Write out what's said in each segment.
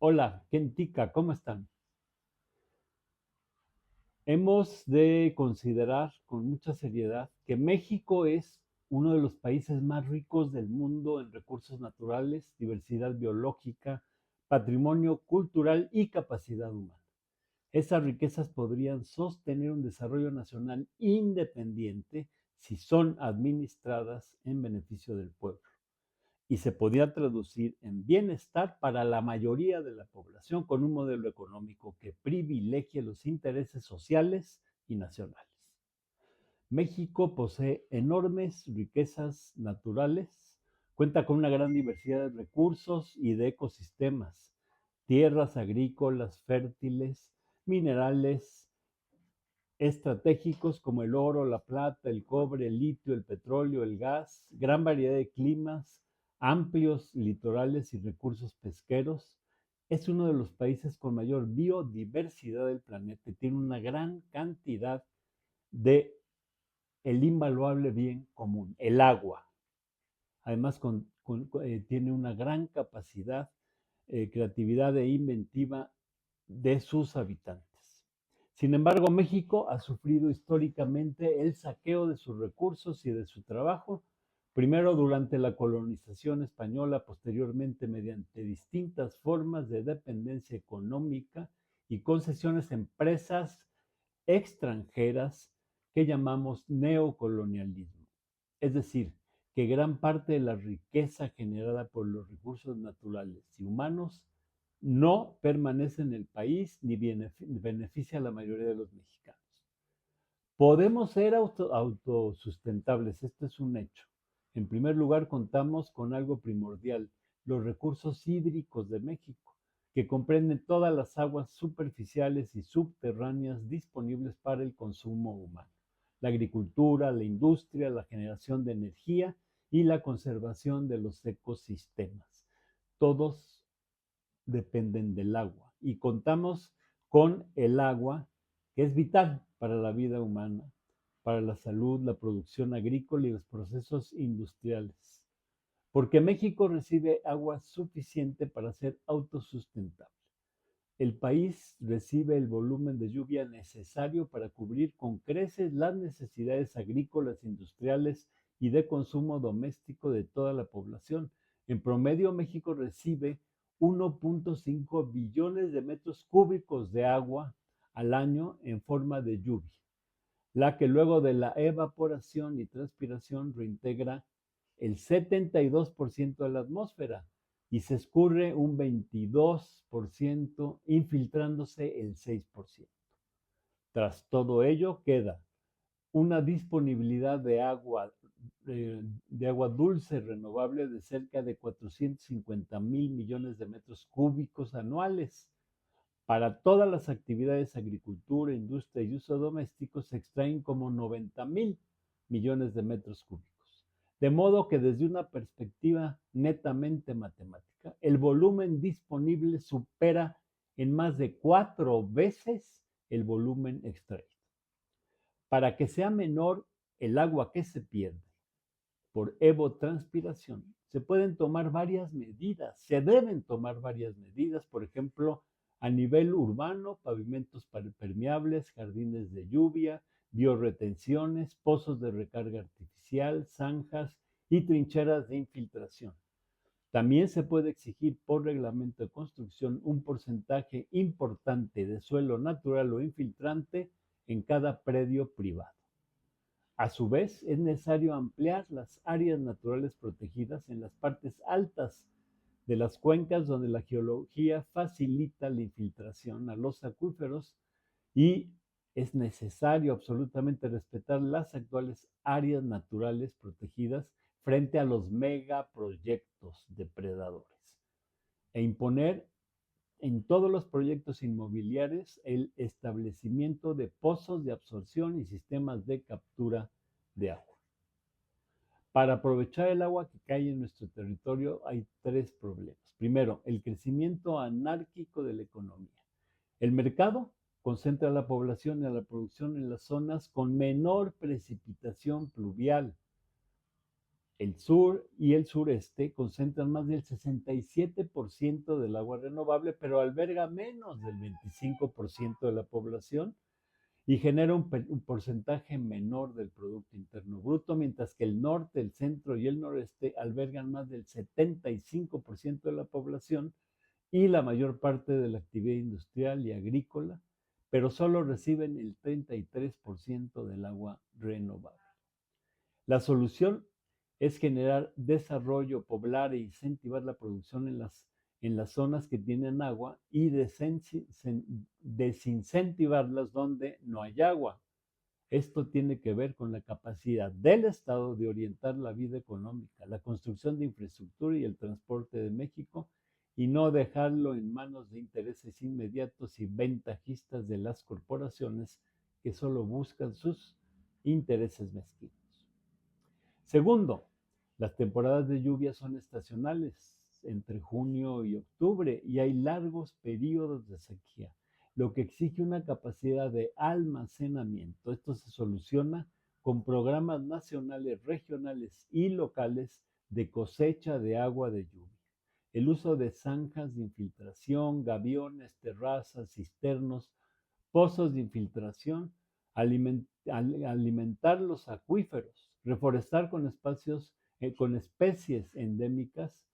Hola, Kentica, ¿cómo están? Hemos de considerar con mucha seriedad que México es uno de los países más ricos del mundo en recursos naturales, diversidad biológica, patrimonio cultural y capacidad humana. Esas riquezas podrían sostener un desarrollo nacional independiente si son administradas en beneficio del pueblo y se podía traducir en bienestar para la mayoría de la población con un modelo económico que privilegie los intereses sociales y nacionales. México posee enormes riquezas naturales, cuenta con una gran diversidad de recursos y de ecosistemas, tierras agrícolas fértiles, minerales estratégicos como el oro, la plata, el cobre, el litio, el petróleo, el gas, gran variedad de climas, amplios litorales y recursos pesqueros. Es uno de los países con mayor biodiversidad del planeta y tiene una gran cantidad de el invaluable bien común, el agua. Además, tiene una gran capacidad, creatividad e inventiva de sus habitantes. Sin embargo, México ha sufrido históricamente el saqueo de sus recursos y de su trabajo, primero durante la colonización española, posteriormente mediante distintas formas de dependencia económica y concesiones a empresas extranjeras que llamamos neocolonialismo. Es decir, que gran parte de la riqueza generada por los recursos naturales y humanos no permanece en el país ni beneficia a la mayoría de los mexicanos. Podemos ser autosustentables, esto es un hecho. En primer lugar, contamos con algo primordial, los recursos hídricos de México, que comprenden todas las aguas superficiales y subterráneas disponibles para el consumo humano, la agricultura, la industria, la generación de energía y la conservación de los ecosistemas. Todos dependen del agua y contamos con el agua que es vital para la vida humana, para la salud, la producción agrícola y los procesos industriales, porque México recibe agua suficiente para ser autosustentable. El país recibe el volumen de lluvia necesario para cubrir con creces las necesidades agrícolas, industriales y de consumo doméstico de toda la población. En promedio, México recibe 1.5 billones de metros cúbicos de agua al año en forma de lluvia, la que luego de la evaporación y transpiración reintegra el 72% de la atmósfera y se escurre un 22%, infiltrándose el 6%. Tras todo ello, queda una disponibilidad de agua dulce renovable de cerca de 450 mil millones de metros cúbicos anuales. Para todas las actividades, agricultura, industria y uso doméstico, se extraen como 90.000 millones de metros cúbicos. De modo que desde una perspectiva netamente matemática, el volumen disponible supera en más de 4 veces el volumen extraído. Para que sea menor el agua que se pierde por evotranspiración, se pueden tomar varias medidas, se deben tomar varias medidas, por ejemplo, a nivel urbano, pavimentos permeables, jardines de lluvia, bioretenciones, pozos de recarga artificial, zanjas y trincheras de infiltración. También se puede exigir por reglamento de construcción un porcentaje importante de suelo natural o infiltrante en cada predio privado. A su vez, es necesario ampliar las áreas naturales protegidas en las partes altas de las cuencas donde la geología facilita la infiltración a los acuíferos y es necesario absolutamente respetar las actuales áreas naturales protegidas frente a los megaproyectos depredadores e imponer en todos los proyectos inmobiliarios el establecimiento de pozos de absorción y sistemas de captura de agua. Para aprovechar el agua que cae en nuestro territorio hay tres problemas. Primero, el crecimiento anárquico de la economía. El mercado concentra la población y la producción en las zonas con menor precipitación pluvial, El sur y el sureste concentran más del 67% del agua renovable, pero alberga menos del 25% de la población y genera un porcentaje menor del Producto Interno Bruto, mientras que el norte, el centro y el noreste albergan más del 75% de la población y la mayor parte de la actividad industrial y agrícola, pero solo reciben el 33% del agua renovable. La solución es generar desarrollo, poblar e incentivar la producción en las zonas que tienen agua y desincentivarlas donde no hay agua. Esto tiene que ver con la capacidad del Estado de orientar la vida económica, la construcción de infraestructura y el transporte de México y no dejarlo en manos de intereses inmediatos y ventajistas de las corporaciones que solo buscan sus intereses mezquinos. Segundo, las temporadas de lluvia son estacionales, entre junio y octubre, y hay largos periodos de sequía, lo que exige una capacidad de almacenamiento. Esto se soluciona con programas nacionales, regionales y locales de cosecha de agua de lluvia. El uso de zanjas de infiltración, gaviones, terrazas, cisternos, pozos de infiltración, alimentar los acuíferos, reforestar con espacios, con especies endémicas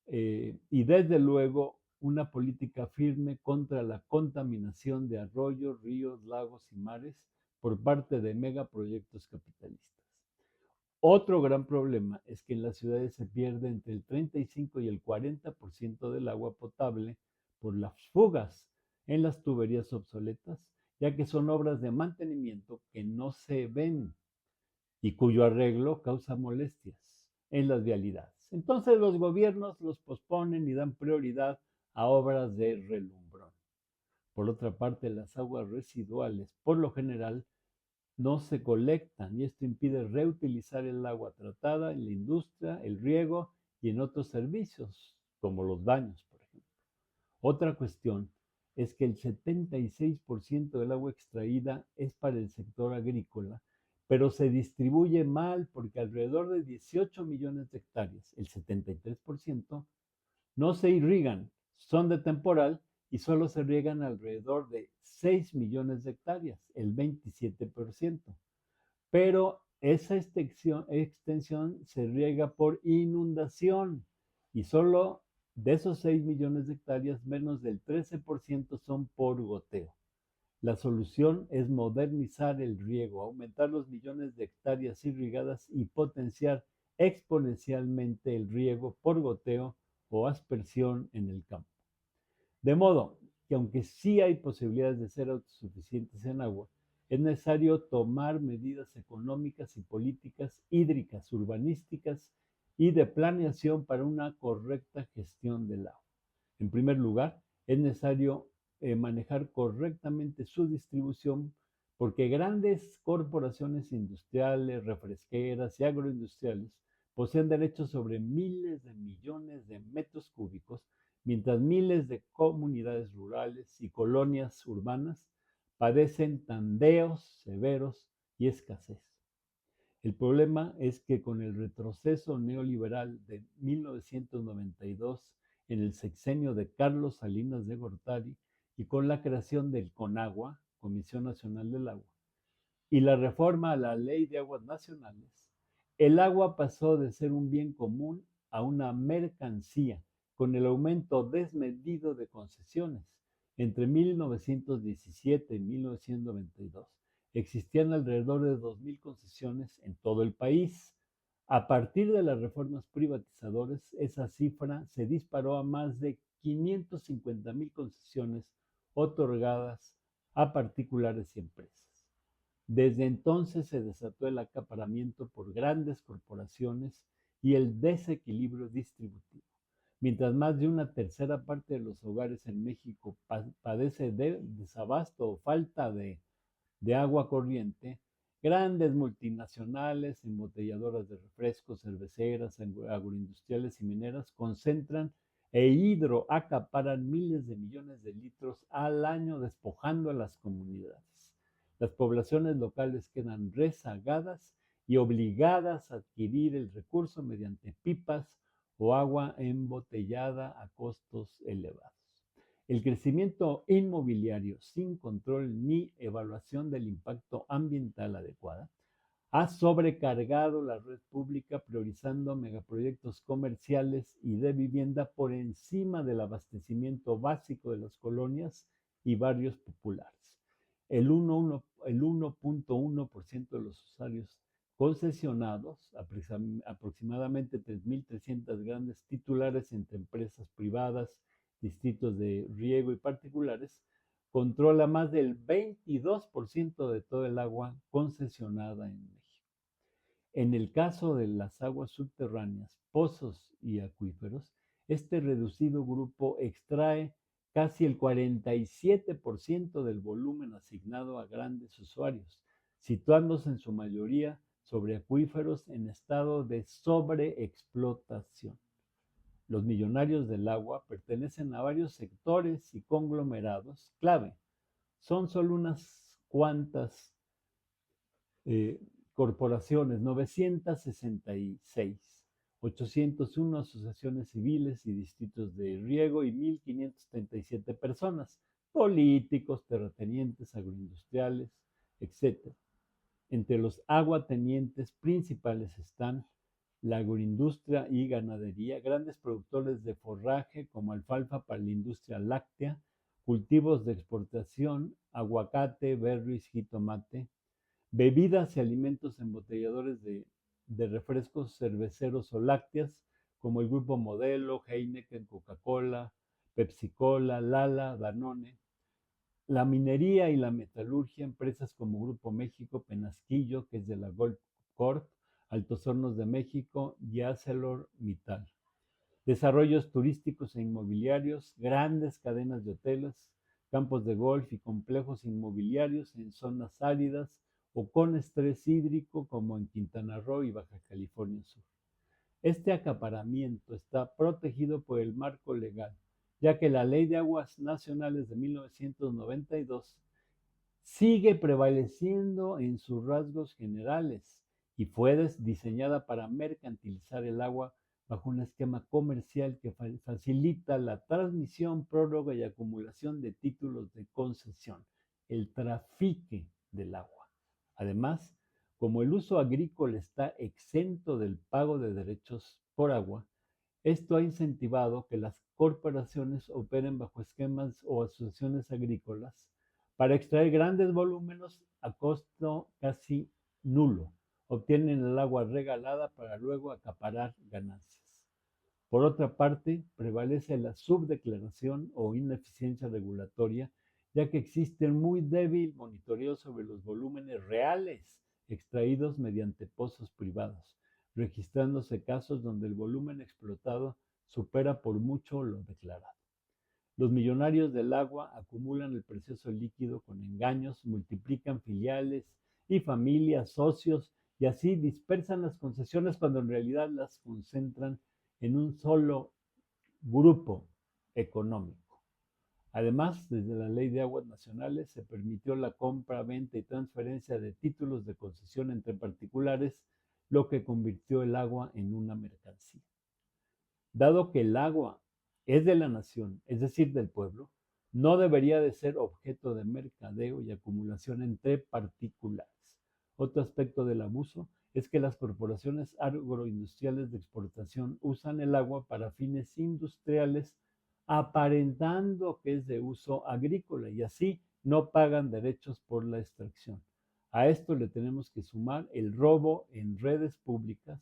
y desde luego una política firme contra la contaminación de arroyos, ríos, lagos y mares por parte de megaproyectos capitalistas. Otro gran problema es que en las ciudades se pierde entre el 35 y el 40% del agua potable por las fugas en las tuberías obsoletas, ya que son obras de mantenimiento que no se ven y cuyo arreglo causa molestias en las vialidades. Entonces los gobiernos los posponen y dan prioridad a obras de relumbrón. Por otra parte, las aguas residuales, por lo general, no se colectan y esto impide reutilizar el agua tratada en la industria, el riego y en otros servicios, como los baños, por ejemplo. Otra cuestión es que el 76% del agua extraída es para el sector agrícola, pero se distribuye mal porque alrededor de 18 millones de hectáreas, el 73%, no se irrigan, son de temporal y solo se riegan alrededor de 6 millones de hectáreas, el 27%. Pero esa extensión se riega por inundación y solo de esos 6 millones de hectáreas, menos del 13% son por goteo. La solución es modernizar el riego, aumentar los millones de hectáreas irrigadas y potenciar exponencialmente el riego por goteo o aspersión en el campo. De modo que aunque sí hay posibilidades de ser autosuficientes en agua, es necesario tomar medidas económicas y políticas hídricas, urbanísticas y de planeación para una correcta gestión del agua. En primer lugar, es necesario manejar correctamente su distribución porque grandes corporaciones industriales, refresqueras y agroindustriales poseen derechos sobre miles de millones de metros cúbicos, mientras miles de comunidades rurales y colonias urbanas padecen tandeos severos y escasez. El problema es que con el retroceso neoliberal de 1992 en el sexenio de Carlos Salinas de Gortari y con la creación del CONAGUA, Comisión Nacional del Agua, y la reforma a la Ley de Aguas Nacionales, el agua pasó de ser un bien común a una mercancía con el aumento desmedido de concesiones. Entre 1917 y 1992 existían alrededor de 2,000 concesiones en todo el país. A partir de las reformas privatizadoras, esa cifra se disparó a más de 550,000 concesiones otorgadas a particulares y empresas. Desde entonces se desató el acaparamiento por grandes corporaciones y el desequilibrio distributivo. Mientras más de una tercera parte de los hogares en México padece de desabasto o falta de agua corriente, grandes multinacionales, embotelladoras de refrescos, cerveceras, agroindustriales y mineras concentran e hidroacaparan miles de millones de litros al año, despojando a las comunidades. Las poblaciones locales quedan rezagadas y obligadas a adquirir el recurso mediante pipas o agua embotellada a costos elevados. El crecimiento inmobiliario sin control ni evaluación del impacto ambiental adecuada ha sobrecargado la red pública priorizando megaproyectos comerciales y de vivienda por encima del abastecimiento básico de las colonias y barrios populares. El 1.1% de los usuarios concesionados, aproximadamente 3.300 grandes titulares entre empresas privadas, distritos de riego y particulares, controla más del 22% de todo el agua concesionada en México. En el caso de las aguas subterráneas, pozos y acuíferos, este reducido grupo extrae casi el 47% del volumen asignado a grandes usuarios, situándose en su mayoría sobre acuíferos en estado de sobreexplotación. Los millonarios del agua pertenecen a varios sectores y conglomerados clave. Son solo unas cuantas eh, corporaciones, 966, 801 asociaciones civiles y distritos de riego y 1.537 personas, políticos, terratenientes, agroindustriales, etc. Entre los aguatenientes principales están la agroindustria y ganadería, grandes productores de forraje como alfalfa para la industria láctea, cultivos de exportación, aguacate, berries, jitomate, bebidas y alimentos embotelladores de refrescos cerveceros o lácteas, como el Grupo Modelo, Heineken, Coca-Cola, Pepsi-Cola, Lala, Danone, la minería y la metalurgia, empresas como Grupo México, Penasquillo, que es de la Gold Corp, Altos Hornos de México y ArcelorMittal. Desarrollos turísticos e inmobiliarios, grandes cadenas de hoteles, campos de golf y complejos inmobiliarios en zonas áridas o con estrés hídrico como en Quintana Roo y Baja California Sur. Este acaparamiento está protegido por el marco legal, ya que la Ley de Aguas Nacionales de 1992 sigue prevaleciendo en sus rasgos generales y fue diseñada para mercantilizar el agua bajo un esquema comercial que facilita la transmisión, prórroga y acumulación de títulos de concesión, el trafique del agua. Además, como el uso agrícola está exento del pago de derechos por agua, esto ha incentivado que las corporaciones operen bajo esquemas o asociaciones agrícolas para extraer grandes volúmenes a costo casi nulo. Obtienen el agua regalada para luego acaparar ganancias. Por otra parte, prevalece la subdeclaración o ineficiencia regulatoria, ya que existe un muy débil monitoreo sobre los volúmenes reales extraídos mediante pozos privados, registrándose casos donde el volumen explotado supera por mucho lo declarado. Los millonarios del agua acumulan el precioso líquido con engaños, multiplican filiales y familias, socios, y así dispersan las concesiones cuando en realidad las concentran en un solo grupo económico. Además, desde la Ley de Aguas Nacionales se permitió la compra, venta y transferencia de títulos de concesión entre particulares, lo que convirtió el agua en una mercancía. Dado que el agua es de la nación, es decir, del pueblo, no debería de ser objeto de mercadeo y acumulación entre particulares. Otro aspecto del abuso es que las corporaciones agroindustriales de exportación usan el agua para fines industriales, aparentando que es de uso agrícola y así no pagan derechos por la extracción. A esto le tenemos que sumar el robo en redes públicas,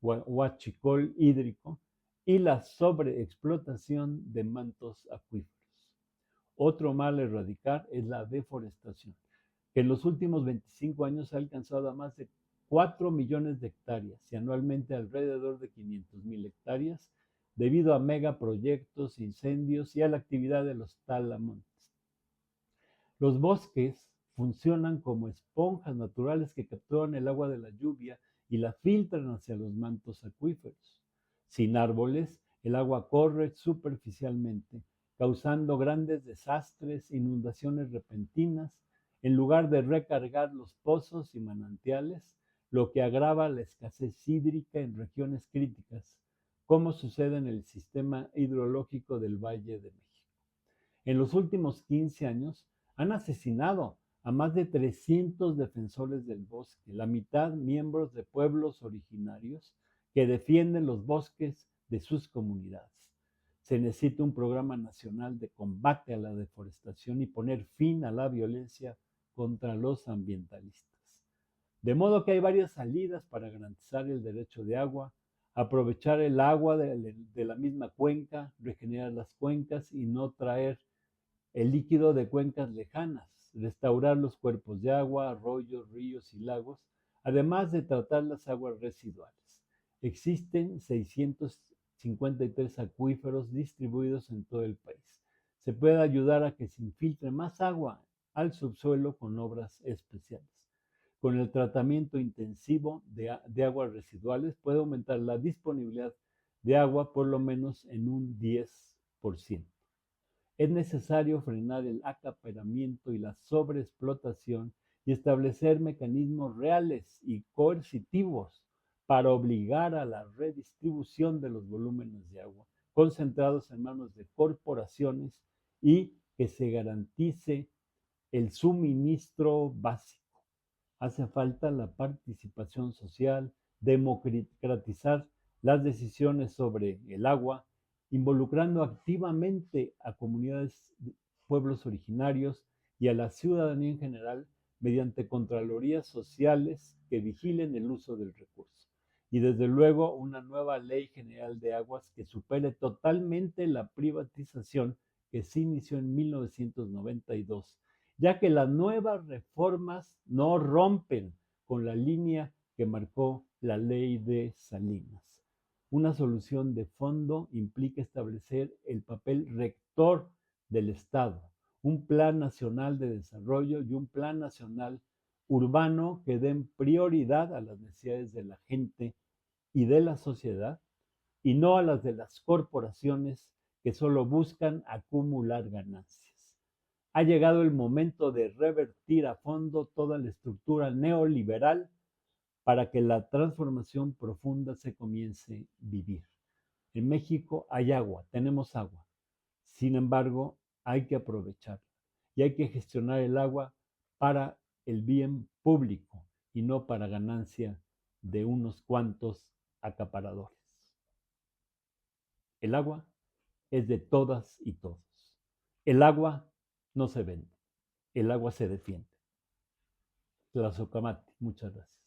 huachicol hídrico, y la sobreexplotación de mantos acuíferos. Otro mal a erradicar es la deforestación, que en los últimos 25 años ha alcanzado a más de 4 millones de hectáreas y anualmente alrededor de 500,000 hectáreas debido a megaproyectos, incendios y a la actividad de los talamontes. Los bosques funcionan como esponjas naturales que capturan el agua de la lluvia y la filtran hacia los mantos acuíferos. Sin árboles, el agua corre superficialmente, causando grandes desastres, inundaciones repentinas. En lugar de recargar los pozos y manantiales, lo que agrava la escasez hídrica en regiones críticas, como sucede en el sistema hidrológico del Valle de México. En los últimos 15 años han asesinado a más de 300 defensores del bosque, la mitad miembros de pueblos originarios que defienden los bosques de sus comunidades. Se necesita un programa nacional de combate a la deforestación y poner fin a la violencia contra los ambientalistas. De modo que hay varias salidas para garantizar el derecho de agua, aprovechar el agua de la misma cuenca, regenerar las cuencas y no traer el líquido de cuencas lejanas, restaurar los cuerpos de agua, arroyos, ríos y lagos, además de tratar las aguas residuales. Existen 653 acuíferos distribuidos en todo el país. Se puede ayudar a que se infiltre más agua al subsuelo con obras especiales. Con el tratamiento intensivo de aguas residuales puede aumentar la disponibilidad de agua por lo menos en un 10%. Es necesario frenar el acaparamiento y la sobreexplotación y establecer mecanismos reales y coercitivos para obligar a la redistribución de los volúmenes de agua concentrados en manos de corporaciones y que se garantice el suministro básico. Hace falta la participación social, democratizar las decisiones sobre el agua, involucrando activamente a comunidades, pueblos originarios y a la ciudadanía en general mediante contralorías sociales que vigilen el uso del recurso. Y desde luego una nueva ley general de aguas que supere totalmente la privatización que se inició en 1992, ya que las nuevas reformas no rompen con la línea que marcó la ley de Salinas. Una solución de fondo implica establecer el papel rector del Estado, un plan nacional de desarrollo y un plan nacional urbano que den prioridad a las necesidades de la gente y de la sociedad y no a las de las corporaciones que solo buscan acumular ganancias. Ha llegado el momento de revertir a fondo toda la estructura neoliberal para que la transformación profunda se comience a vivir. En México hay agua, tenemos agua. Sin embargo, hay que aprovecharla y hay que gestionar el agua para el bien público y no para ganancia de unos cuantos acaparadores. El agua es de todas y todos. El agua no se vende, el agua se defiende. Tlazocamati, muchas gracias.